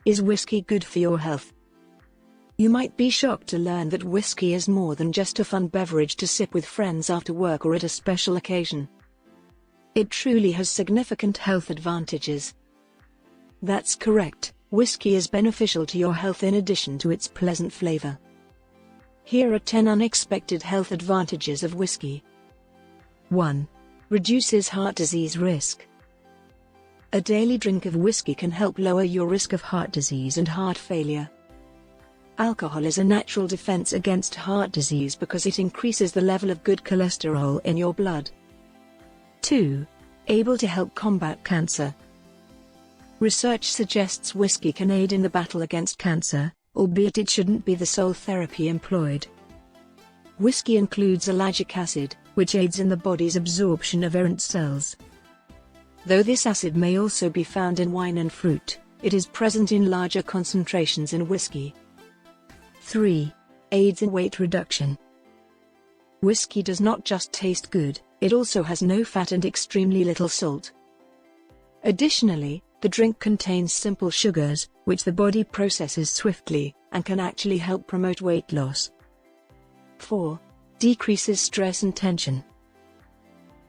Is whiskey good for your health? You might be shocked to learn that whiskey is more than just a fun beverage to sip with friends after work or at a special occasion. It truly has significant health advantages. That's correct, whiskey is beneficial to your health in addition to its pleasant flavor. Here are 10 unexpected health advantages of whiskey. 1. Reduces heart disease risk. A daily drink of whiskey can help lower your risk of heart disease and heart failure. Alcohol is a natural defense against heart disease because it increases the level of good cholesterol in your blood. 2. Able to help combat cancer. Research suggests whiskey can aid in the battle against cancer, albeit it shouldn't be the sole therapy employed. Whiskey includes ellagic acid, which aids in the body's absorption of errant cells. Though this acid may also be found in wine and fruit, it is present in larger concentrations in whiskey. 3. Aids in weight reduction. Whiskey does not just taste good, it also has no fat and extremely little salt. Additionally, the drink contains simple sugars, which the body processes swiftly, and can actually help promote weight loss. 4. Decreases stress and tension.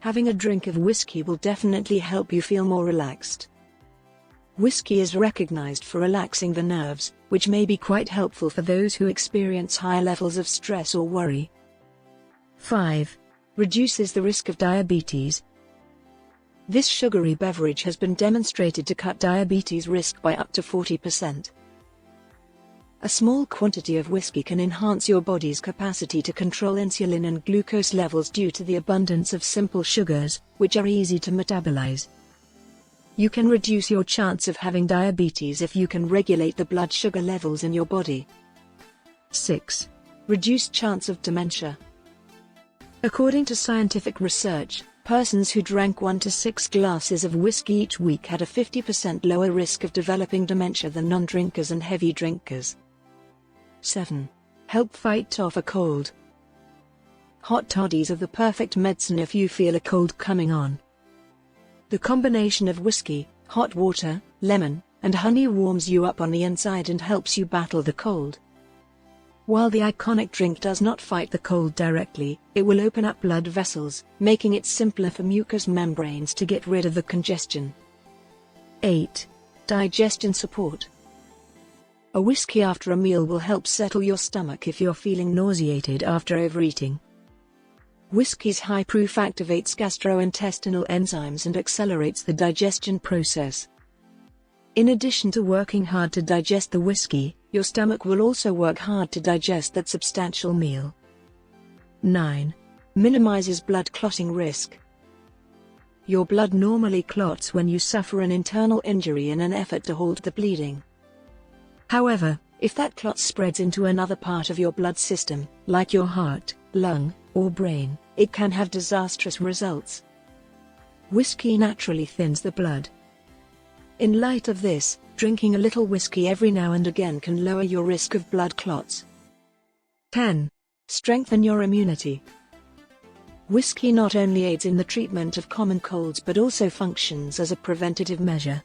Having a drink of whiskey will definitely help you feel more relaxed. Whiskey is recognized for relaxing the nerves, which may be quite helpful for those who experience high levels of stress or worry. 5. Reduces the risk of diabetes. This sugary beverage has been demonstrated to cut diabetes risk by up to 40%. A small quantity of whiskey can enhance your body's capacity to control insulin and glucose levels due to the abundance of simple sugars, which are easy to metabolize. You can reduce your chance of having diabetes if you can regulate the blood sugar levels in your body. 6. Reduced chance of dementia. According to scientific research, persons who drank 1 to 6 glasses of whiskey each week had a 50% lower risk of developing dementia than non-drinkers and heavy drinkers. 7. Help fight off a cold. Hot toddies are the perfect medicine if you feel a cold coming on. The combination of whiskey, hot water, lemon, and honey warms you up on the inside and helps you battle the cold. While the iconic drink does not fight the cold directly, it will open up blood vessels, making it simpler for mucous membranes to get rid of the congestion. 8. Digestion support. A whiskey after a meal will help settle your stomach if you're feeling nauseated after overeating. Whiskey's high proof activates gastrointestinal enzymes and accelerates the digestion process. In addition to working hard to digest the whiskey, your stomach will also work hard to digest that substantial meal. 9. Minimizes blood clotting risk. Your blood normally clots when you suffer an internal injury in an effort to halt the bleeding. However, if that clot spreads into another part of your blood system, like your heart, lung, or brain, it can have disastrous results. Whiskey naturally thins the blood. In light of this, drinking a little whiskey every now and again can lower your risk of blood clots. 10. Strengthen your immunity. Whiskey not only aids in the treatment of common colds but also functions as a preventative measure.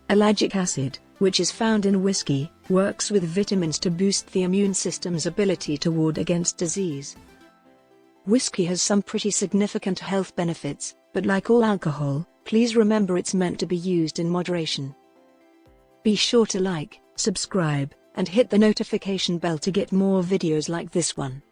Ellagic acid, which is found in whiskey, works with vitamins to boost the immune system's ability to ward against disease. Whiskey has some pretty significant health benefits, but like all alcohol, please remember it's meant to be used in moderation. Be sure to like, subscribe, and hit the notification bell to get more videos like this one.